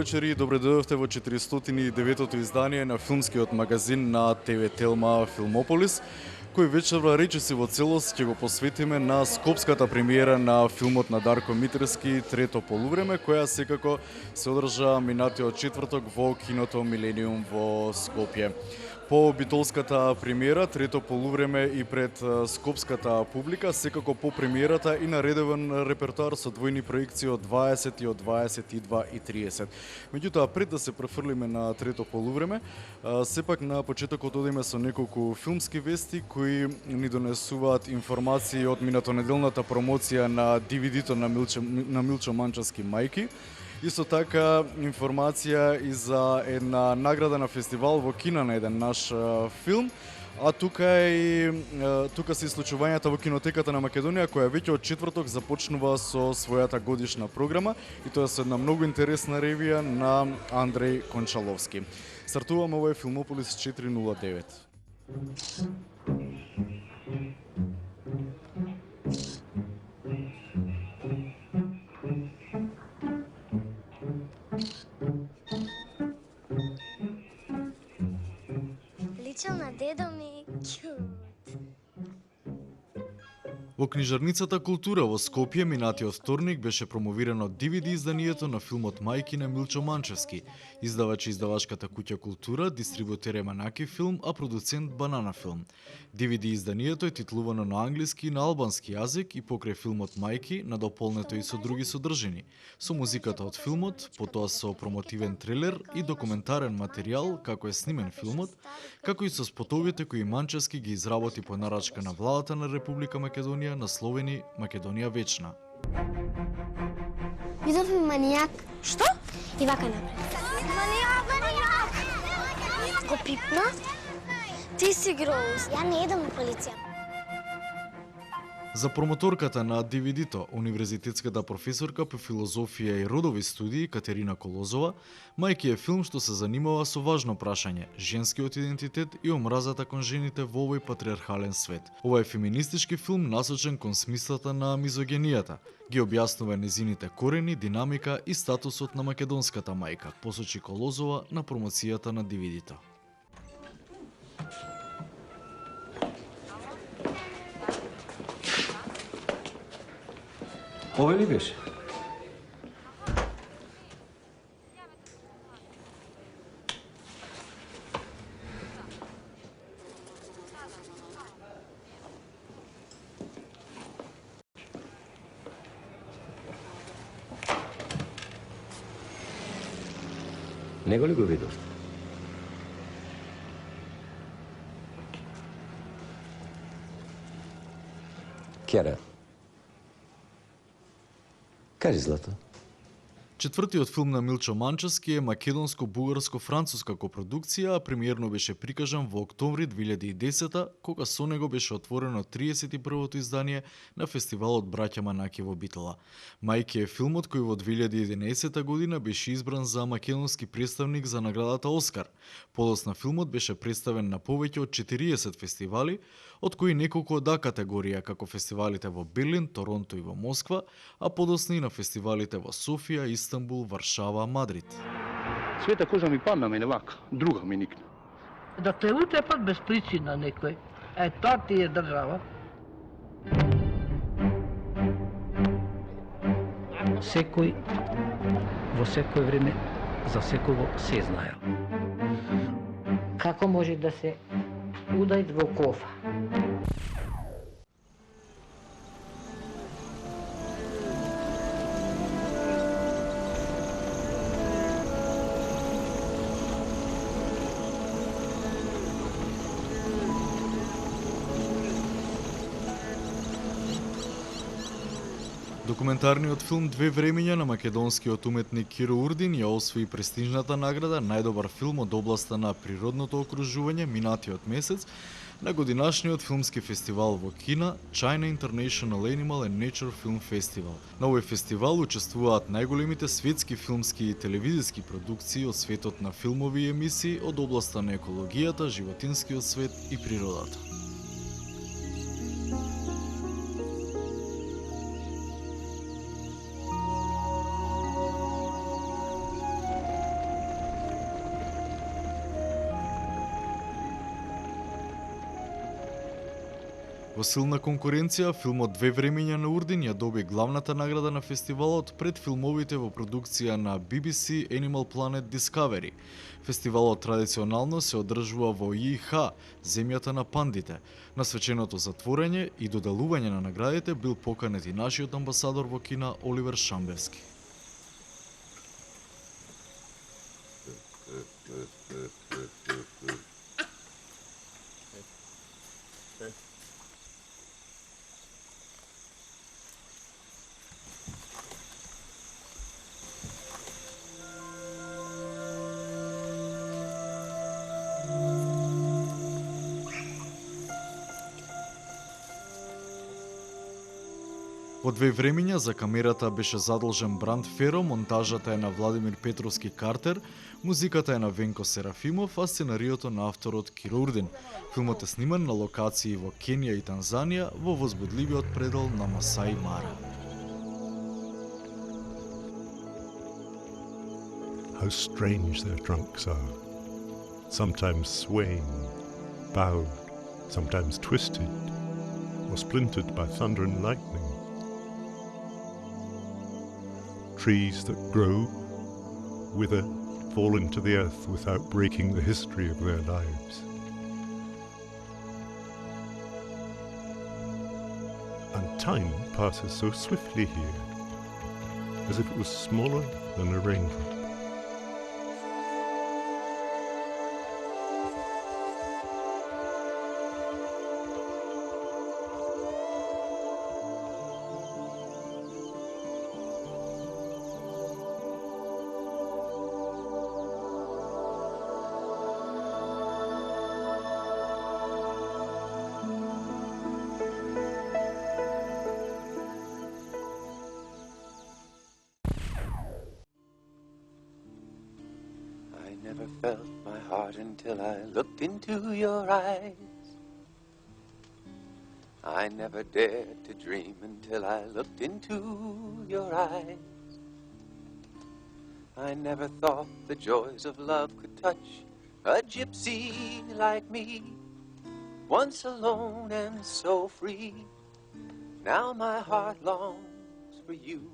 вечери и добре дојдовте во 409-тото издание на филмскиот магазин на ТВ Телма Филмополис, кој вечерва речиси во целост ќе го посветиме на скопската премиера на филмот на Дарко Митерски Трето полувреме, која секако се одржа минатиот четврток во киното Милениум во Скопје. По битолската премиера, Трето полувреме и пред скопската публика, секако по премиерата и на редовен репертоар со двојни проекции од 20 и од 22 и 30. Меѓутоа, пред да се префрлиме на Трето полувреме, сепак на почетокот одиме со неколку филмски вести кои ни донесуваат информации од минатонеделната промоција на DVD-то на Милчо Манчевски Мајки. Исто така информација и за една награда на фестивал во Кина на еден наш филм, а тука се и случувањата во кинотеката на Македонија, која веќе од четврток започнува со својата годишна програма и тоа со една многу интересна ревија на Андреј Кончаловски. Стартуваме, ова е Филмополис 409. Личал на дедо ми, кјут. Во книжарницата Култура во Скопје минатиот вторник беше промовирано DVD изданието на филмот Мајки на Милчо Манчевски, издавач издавачката куќа Култура, дистрибутер Еманаки филм, а продуцент Банана филм. DVD изданието е титлувано на англиски и на албански јазик и покрај филмот Мајки надополнето и со други содржини, со музиката од филмот, потоа со промотивен трилер и документарен материјал како е снимен филмот, како и со спотовите кои Манчевски ги изработи по нарачка на владата на Република Македонија, насловени Македонија вечна. Видов ми манијак. Што? И вака напред. Манијак! Го пипна. Ти си гроз. Ја не едам на полиција. За промоторката на DVD-то, универзитетската професорка по филозофија и родови студии Катерина Колозова, Мајки е филм што се занимава со важно прашање – женскиот идентитет и омразата кон жените во овој патриархален свет. Ова е феминистички филм насочен кон смислата на мизогенијата. Ги објаснува незините корени, динамика и статусот на македонската мајка, посочи Колозова на промоцијата на DVD-то. Овој ли беше? Него ли го видовте? Кера. Кажи, Злато. Четвртиот филм на Милчо Манчевски е македонско-бугарско-француска копродукција, а премиерно беше прикажан во октомври 2010 кога со него беше отворено 31-то издание на фестивалот Браќа Манаки во Битола. Мајки е филмот кој во 2011 година беше избран за македонски представник за наградата Оскар. Подоцна филмот беше представен на повеќе од 40 фестивали, од кои неколку од А категорија, како фестивалите во Берлин, Торонто и во Москва, а подоцна и на фестивалите во Софија, Истанбул, Варшава, Мадрид. Света кожа ми падна мене вака, друга ми никна. Да те утепат без причина некој. Тоа ти е држава. Секој во секој време за секого се знаел. Како може да се удајт во кофа? Документарниот филм Две времења на македонскиот уметник Киро Урдин ја освои престижната награда најдобар филм од областа на природното окружување минатиот месец на годинашниот филмски фестивал во Кина, China International Animal and Nature Film Festival. На овој фестивал учествуваат најголемите светски филмски и телевизиски продукции од светот на филмови и емисии од областа на екологијата, животинскиот свет и природата. Во силна конкуренција, филмот Две времиња на Урдин ја доби главната награда на фестивалот пред филмовите во продукција на BBC Animal Planet Discovery. Фестивалот традиционално се одржува во ИХ, земјата на пандите. На свеченото затворање и доделување на наградите бил поканет и нашиот амбасадор во Кина Оливер Шамбевски. Во Две времиња за камерата беше задолжен Бранд Феро, монтажата е на Владимир Петровски Картер, музиката е на Венко Серафимов, а сценариото на авторот Киро Урдин. Филмот е сниман на локации во Кенија и Танзанија во возбудливиот предел на Масаи Мара. How strange their trunks are, sometimes swaying, bowed, sometimes twisted, or splintered by thunder and lightning. Trees that grow, wither, fall into the earth without breaking the history of their lives. And time passes so swiftly here, as if it was smaller than a raindrop. I never felt my heart until I looked into your eyes. I never dared to dream until I looked into your eyes. I never thought the joys of love could touch a gypsy like me, once alone and so free. Now my heart longs for you.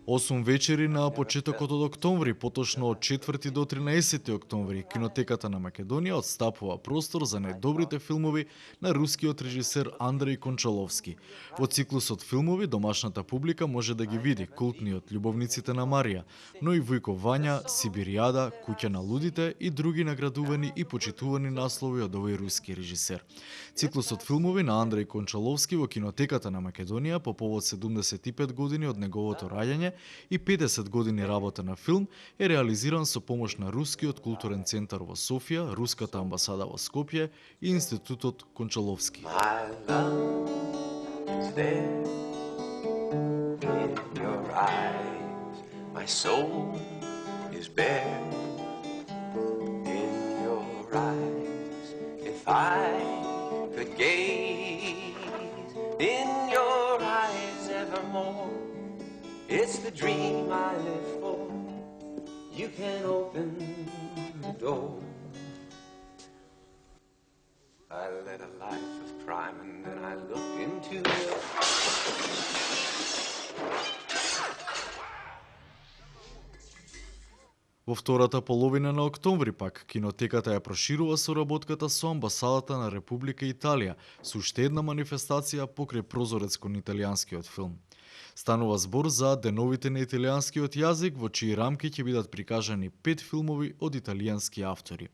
8 вечери на почетокот од октомври, поточно од 4 до 13 октомври, Кинотеката на Македонија отстапува простор за најдобрите филмови на рускиот режисер Андрей Кончаловски. Во циклусот филмови домашната публика може да ги види култниот Љубовниците на Марија, но и Војко Вања, Сибиријада, Куќа на лудите и други наградувани и почитувани наслови од овој руски режисер. Циклусот филмови на Андрей Кончаловски во Кинотеката на Македонија по повод 75 години од неговото раѓање и 50 години работа на филм е реализиран со помош на Рускиот културен центар во Софија, Руската амбасада во Скопје и Институтот Кончаловски. My love is there in your eyes. My soul is bare in your eyes. If I could gaze in your eyes evermore, it's the dream I live for. You can open the door. I led a life of crime and then I looked into your... Во втората половина на октомври пак, Кинотеката ја проширува соработката со амбасадата на Република Италија со уште една манифестација покрај прозорец кон италијанскиот филм. Станува збор за деновите на италијанскиот јазик, во чии рамки ќе бидат прикажани 5 филмови од италијански автори.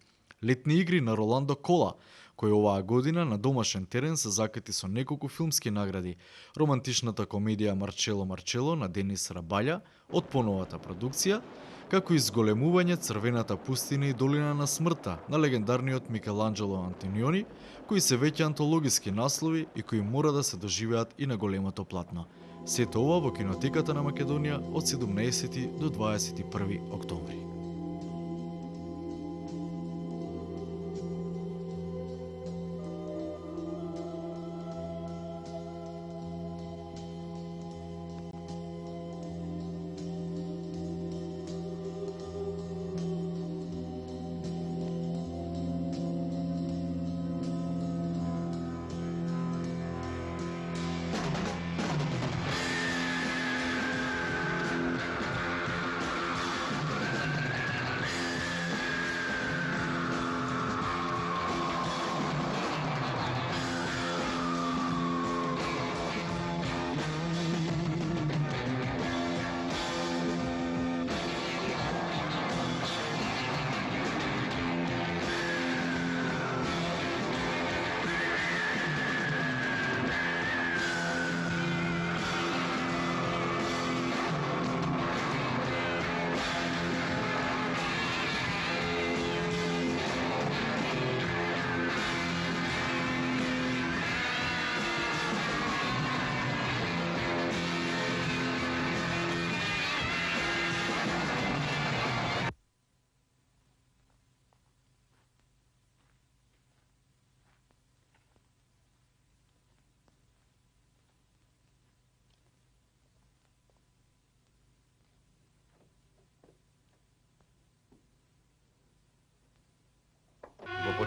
Летни игри на Роландо Кола, кој оваа година на домашен терен се закати со неколку филмски награди. Романтичната комедија Марчело Марчело на Денис Рабаља од поновата продукција, како и зголемување Црвената пустина и долина на смртта на легендарниот Микеланджело Антониони, кои се веќе антологиски наслови и кои мора да се доживеат и на големото платно. Сето ова во Кинотеката на Македонија од 17 до 21 октомври.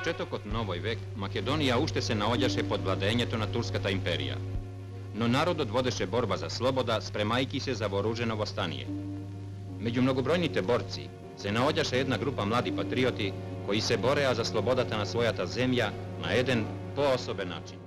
почеток од новој век, Македонија уште се наоѓаше под владењето на Турската империја. Но народот водеше борба за слобода, спремајки се за вооружено востание. Меѓу многобројните борци се наоѓаше една група млади патриоти кои се бореа за слободата на својата земја на еден поособен начин.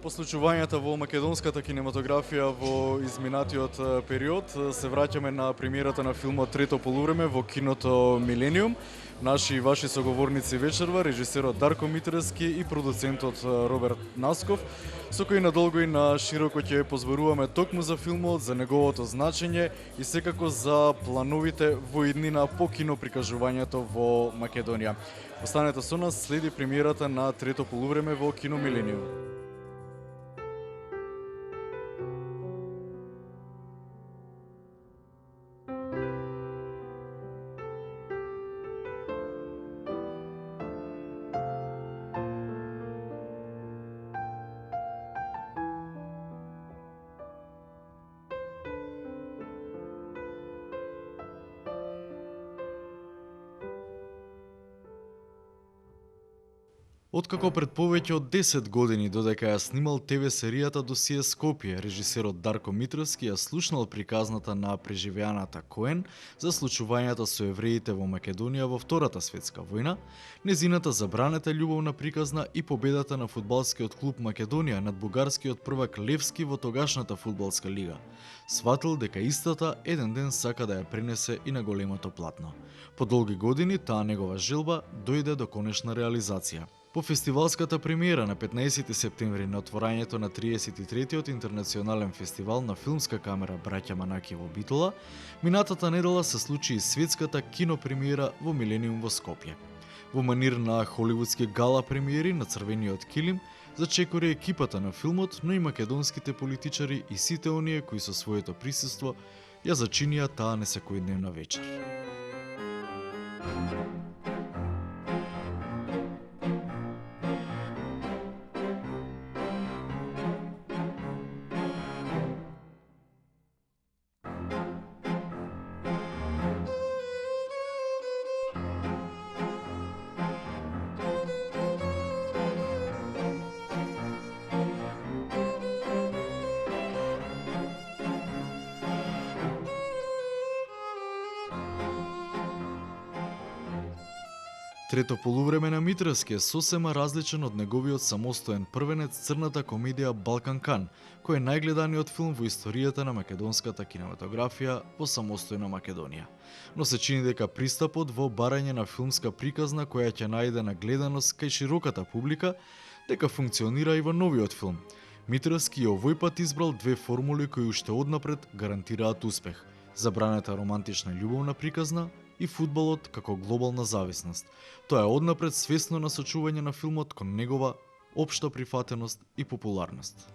По случувањата во македонската кинематографија во изминатиот период се враќаме на премиерата на филмот Трето полувреме во киното Милениум. Наши и ваши соговорници вечерва, режисерот Дарко Митревски и продуцентот Роберт Насков, со кои надолго и на широко ќе позборуваме токму за филмот, за неговото значење и секако за плановите во иднина по киноприкажувањето во Македонија. Останете со нас, следи премиерата на Трето полувреме во кино Милениум. Откако пред повеќе од 10 години додека ја снимал ТВ серијата Досие Скопје, режисерот Дарко Митревски ја слушнал приказната на преживеаната Коен за случувањата со евреите во Македонија во Втората светска војна, незината забранета љубовна приказна и победата на фудбалскиот клуб Македонија над бугарскиот првак Левски во тогашната фудбалска лига, сватил дека истата еден ден сака да ја пренесе и на големото платно. По долги години таа негова желба дојде до конечна реализација. По фестивалската премиера на 15 септември на отворањето на 33-тиот интернационален фестивал на филмска камера Браќа Манаки во Битола, минатата недела се случи и светската кинопремиера во Милениум во Скопје. Во манир на холивудски гала премиери на црвениот килим, зачекори екипата на филмот, но и македонските политичари и сите оние кои со своето присуство ја зачинија таа несекојдневна вечер. Трето полувреме на Митревски е сосема различен од неговиот самостоен првенец црната комедија Балкан Кан, кој е најгледаниот филм во историјата на македонската кинематографија во самостојна Македонија. Но се чини дека пристапот во барање на филмска приказна која ќе најде на гледаност кај широката публика, дека функционира и во новиот филм. Митревски и овој пат избрал две формули кои уште однапред гарантираат успех: забранета романтична љубовна приказна и фудбалот како глобална зависност. Тоа е однапред свесно насочување на филмот кон негова општа прифатеност и популарност.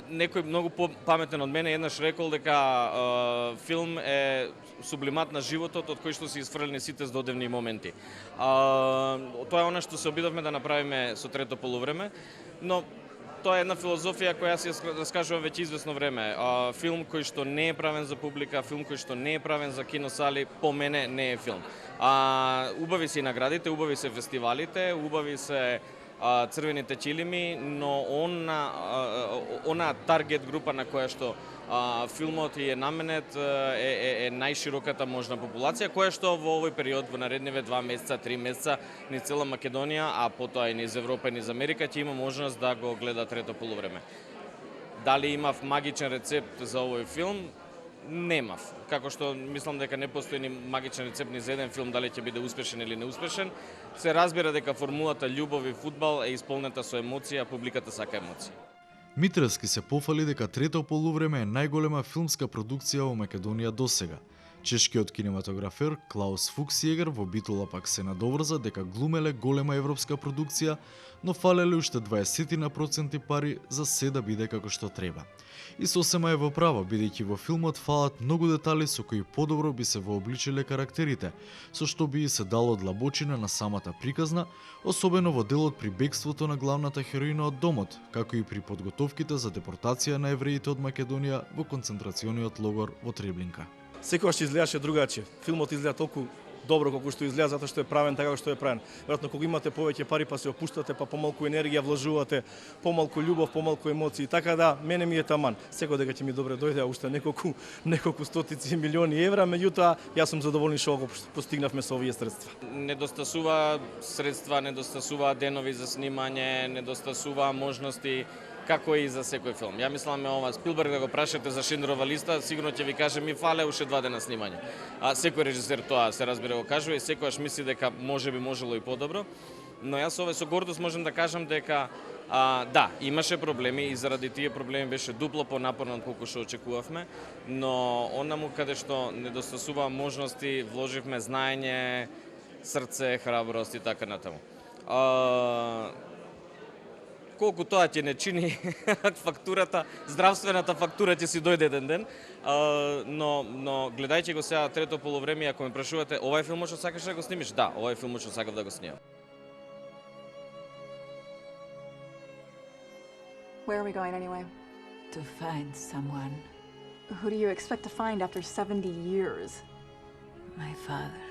Некој многу паметен од мене еднаш рекол дека филм е сублимат на животот од кој што се изфрлени сите здодевни моменти. Тоа е она што се обидовме да направиме со Трето полувреме, но тоа е една филозофија која се раскажува веќе известно време. Филм кој што не е правен за публика, филм кој што не е правен за киносали, по мене не е филм. Убави се и наградите, убави се фестивалите, убави се црвените чилими, но она таргет група на која што филмот е наменет е најшироката можна популација, која што во овој период, во наредниве 2 месеца, 3 месеца, низ цела Македонија, а потоа и низ Европа и низ Америка, ќе има можност да го гледа Трето полувреме. Дали имав магичен рецепт за овој филм? Немав. Како што мислам дека не постои ни магичен рецепт ни за еден филм, дали ќе биде успешен или неуспешен. Се разбира дека формулата љубов и фудбал е исполнета со емоција, а публиката сака емоција. Митревски се пофали дека Трето полувреме е најголема филмска продукција во Македонија досега. Чешкиот кинематографер Клаус Фуксиегер во Битола пак се надоврза дека глумеле голема европска продукција, но фалеле уште 20% пари за се да биде како што треба. И сосема е во право, бидејќи во филмот фалат многу детали со кои подобро би се вообличиле карактерите, со што би се дало длабочина на самата приказна, особено во делот при бегството на главната хероина од домот, како и при подготовките за депортација на евреите од Македонија во концентрациониот логор во Треблинка. Секогаш изгледаше другаче. Филмот изгледа толку добро колку што изгледа затоа што е правен така како што е правен. Веројатно кога имате повеќе пари па се опуштате, па помалку енергија вложувате, помалку љубов, помалку емоции, така да мене ми е таман. Секој дека ќе ми добре дојде уште неколку стотици милиони евра, меѓутоа јас сум задоволен што го постигнавме со овие средства. Недостасува средства, недостасува денови за снимање, недостасува можности како и за секој филм. Ја мислам ова Спилберг да го прашате за Шиндрова листа, сигурно ќе ви каже ми фале уште 2 дена снимање. А секој режисер тоа се разбира го кажува и секогаш мисли дека можеби можело и подобро. Но јас со гордост можам да кажам дека да, имаше проблеми и заради тие проблеми беше дупло понапорно од колку што очекувавме, но онаму каде што недостасува можности, вложивме знаење, срце, храброст и така натаму. Колку тоа ќе не чини фактурата, здравствената фактура ќе си дојде еден ден, но гледајќи го сега трето полувреме, ако ме прашувате, ова е филмот што сакаш да го снимиш? Да, ова е филмот што сакав да го снимам. Where are we going anyway? To find someone. Who do you expect to find after 70 years? My father.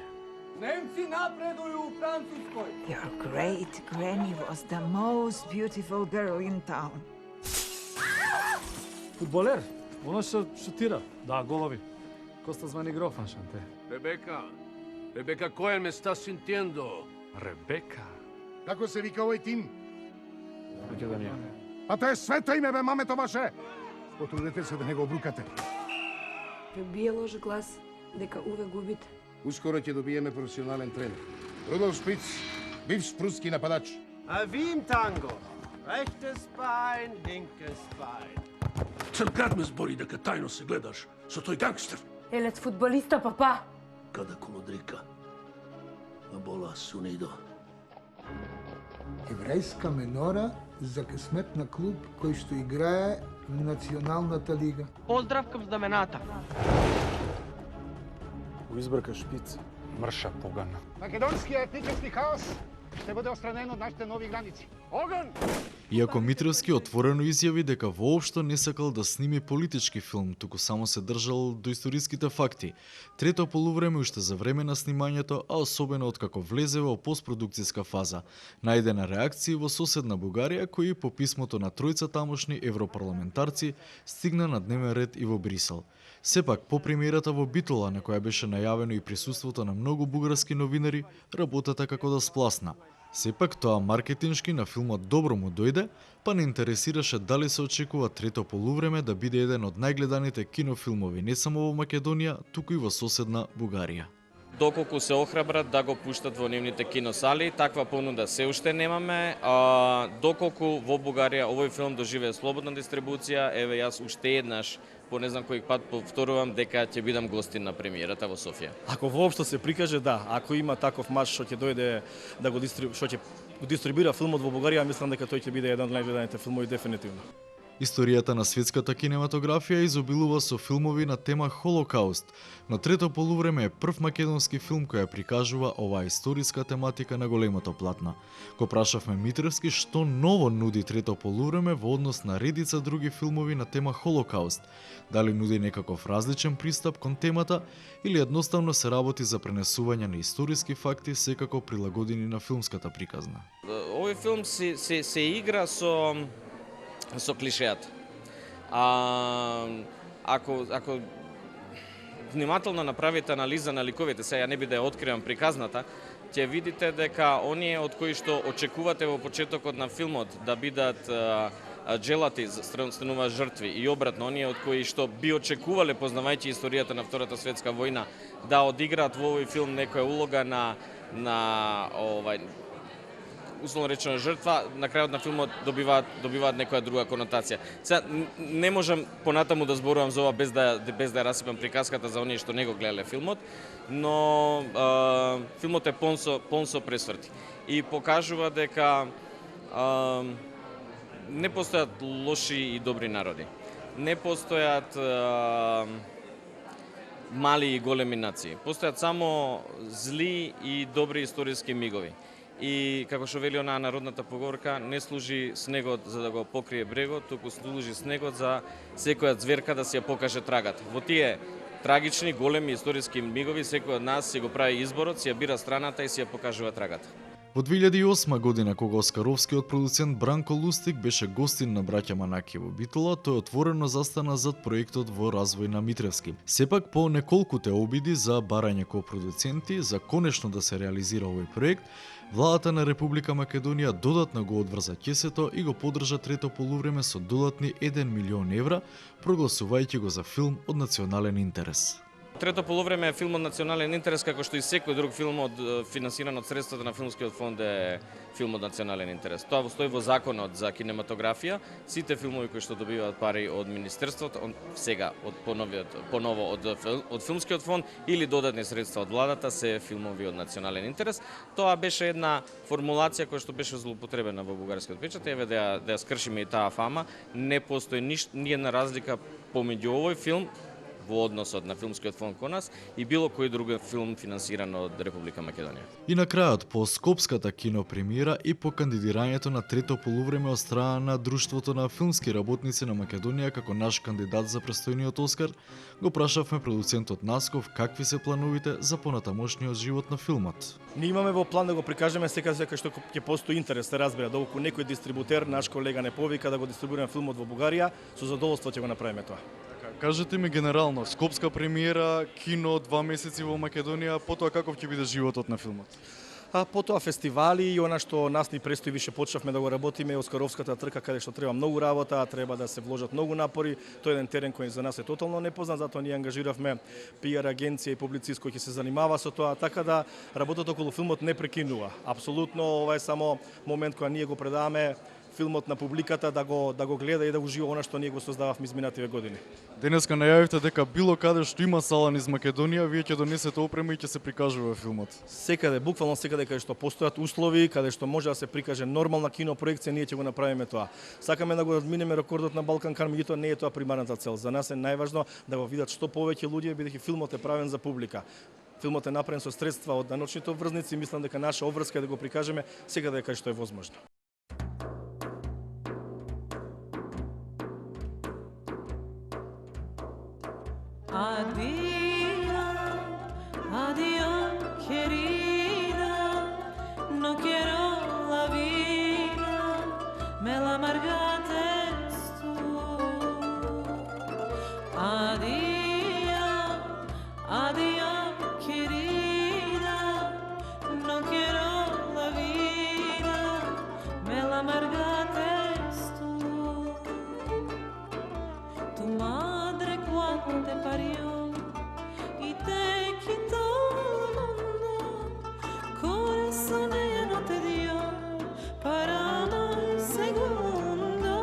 Немци напредуju u Francuskoj. Your great granny was the most beautiful girl in town. Фудбалер, оно што шутира. Да, голови. Коста звани Грофан, Шанте. Ребека Коен me está sintiendo. Ребека? Како се вика овој тим? Македонија. А тоа е свето име, бе, мамето ваше! Потрудете се да не го обрукате. Бие лош глас, дека увек губите. Ускоро ќе добиеме професионален тренер. Рудолф Шпиц, бивш пруски нападач. A wie im Tango. Rechtes Bein, linkes Bein. Цел град ме збори дека тајно се гледаш со тој гангстер. Елец фудбалиста, папа. Када колодрика. А бола Сунидо. Еврејска менора за късмет на клуб кој што играе в Националната лига. Поздрав към знамената. Го избрка Шпиц. Мрша погана. Македонскиот етнически хаос ще бъде отстранен од нашите нови граници. Огън! Иако Митревски отворено изјави дека воопшто не сакал да сними политички филм, туку само се држал до историските факти. Трето полувреме уште за време на снимањето, а особено откако влезе во постпродукцијска фаза, најдена реакции во соседна Бугарија, кои по писмото на тројца тамошни европарламентарци стигна на дневен ред и во Брисел. Сепак, по премиерата во Битола, на која беше најавено и присуството на многу бугарски новинари, работата како да спласна. Сепак, тоа маркетиншки на филмот добро му дојде, па не интересираше дали се очекува трето полувреме да биде еден од најгледаните кинофилмови не само во Македонија, туку и во соседна Бугарија. Доколку се охрабрат да го пуштат во нивните киносали, таква понуда се уште немаме. Доколку во Бугарија овој филм доживее слободна дистрибуција, еве јас уште еднаш по не знам кој пат повторувам дека ќе бидам гостин на премиерата во Софија. Ако воопшто се прикаже, да, ако има таков мач што ќе дојде да го дистрибуира филмот во Бугарија, мислам дека тој ќе биде еден од најгледаните филмови дефинитивно. Историјата на светската кинематографија изобилува со филмови на тема Холокауст, но трето полувреме е прв македонски филм која прикажува оваа историска тематика на големото платно. Го прашавме Митревски што ново нуди трето полувреме во однос на редица други филмови на тема Холокауст. Дали нуди некаков различен пристап кон темата или едноставно се работи за пренесување на историски факти секако прилагодени на филмската приказна. Овој филм се игра со клишеата. Ако внимателно направите анализа на ликовите, сега не би да ја откривам приказната, ќе видите дека оние од кои што очекувате во почетокот на филмот да бидат джелати, стануваат жртви и обратно, оние од кои што би очекувале, познавајќи историјата на Втората светска војна, да одиграат во овој филм некоја улога на условно речено жртва, на крајот на филмот добиваат некоја друга конотација. Сега не можам понатаму да зборувам за ова без да ја расипам приказката за оние што не го гледале филмот, но филмот е полн со пресврти и покажува дека не постојат лоши и добри народи. Не постојат мали и големи нации. Постојат само зли и добри историски мигови. И како што вели онаа народната поговорка, не служи снегот за да го покрие брегот, туку служи снегот за секоја зверка да си ја покаже трагата. Во тие трагични, големи историски мигови, секој од нас си го прави изборот, си ја бира страната и си ја покажува трагата. Во 2008 година, кога оскаровскиот продуцент Бранко Лустик беше гостин на браќа Манаки во Битола, тој отворено застана зад проектот во развој на Митревски. Сепак, по неколкуте обиди за барање копродуценти, за конечно да се реализира овој проект, владата на Република Македонија додатно го одврза ќесето и го поддржа трето полувреме со додатни 1 милион евра, прогласувајќи го за филм од национален интерес. Трето полувреме е филм од национален интерес, како што и секој друг филм финансиран од средствата на филмскиот фонд е филм од национален интерес. Тоа стои во законот за кинематографија. Сите филмови кои што добиваат пари од министерството, сега поново од филмскиот фонд или додатни средства од владата се филмови од национален интерес. Тоа беше една формулација која што беше злоупотребена во бугарскиот печат, еве да ја скршиме и таа фама. Не постои ниедна разлика помеѓу овој филм во односот на филмскиот фонд кон нас и било кој друг филм финансиран од Република Македонија. И на крајот, по Скопската кинопремиера и по кандидирањето на трето полувреме од страна на Друштвото на филмски работници на Македонија како наш кандидат за престојниот Оскар, го прашавме продуцентот Насков какви се плановите за понатамошниот живот на филмот. Ние имаме во план да го прикажеме секако што ќе постои интерес, се разбира, доколку некој дистрибутер, наш колега не повика да го дистрибуираме филмот во Бугарија, со задоволство ќе го направиме тоа. Кажете ми генерално, Скопска премиера, кино 2 месеци во Македонија, потоа каков ќе биде животот на филмот? Потоа фестивали и она што нас ни престои, више почнавме да го работиме, Оскаровската трка каде што треба многу работа, треба да се вложат многу напори. Тоа е еден терен кој за нас е тотално непознат, затоа ние ангажиравме PR агенција и публицист кој ќе се занимава со тоа, така да работата околу филмот не прекинува. Апсолутно, ова е само момент кога ние го предаваме филмот на публиката да го гледа и да ужива она што ние го создававме изминативе години. Денеска најавивте дека било каде што има сала низ Македонија, вие ќе донесете опрема и ќе се прикажува филмот. Секаде, буквално секаде каде што постојат услови, каде што може да се прикаже нормална кинопроекција, ние ќе го направиме тоа. Сакаме да го надминеме рекордот на Балкан Кар, меѓутоа не е тоа примарната цел. За нас е најважно да го видат што повеќе луѓе, бидејќи филмот е правен за публика. Филмот е направен со средства од научните обврзници и мислам дека наша обврска е да го прикажеме секаде каде што е возможно. Adiós, querida, no quiero la vida, me la amargaste tú. Adiós, adiós, querida, no quiero la vida, me la amargaste tú. Tu madre cuando te parió y te quitó el mundo, corazón ella no te dio para amar segundo.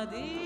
Addio.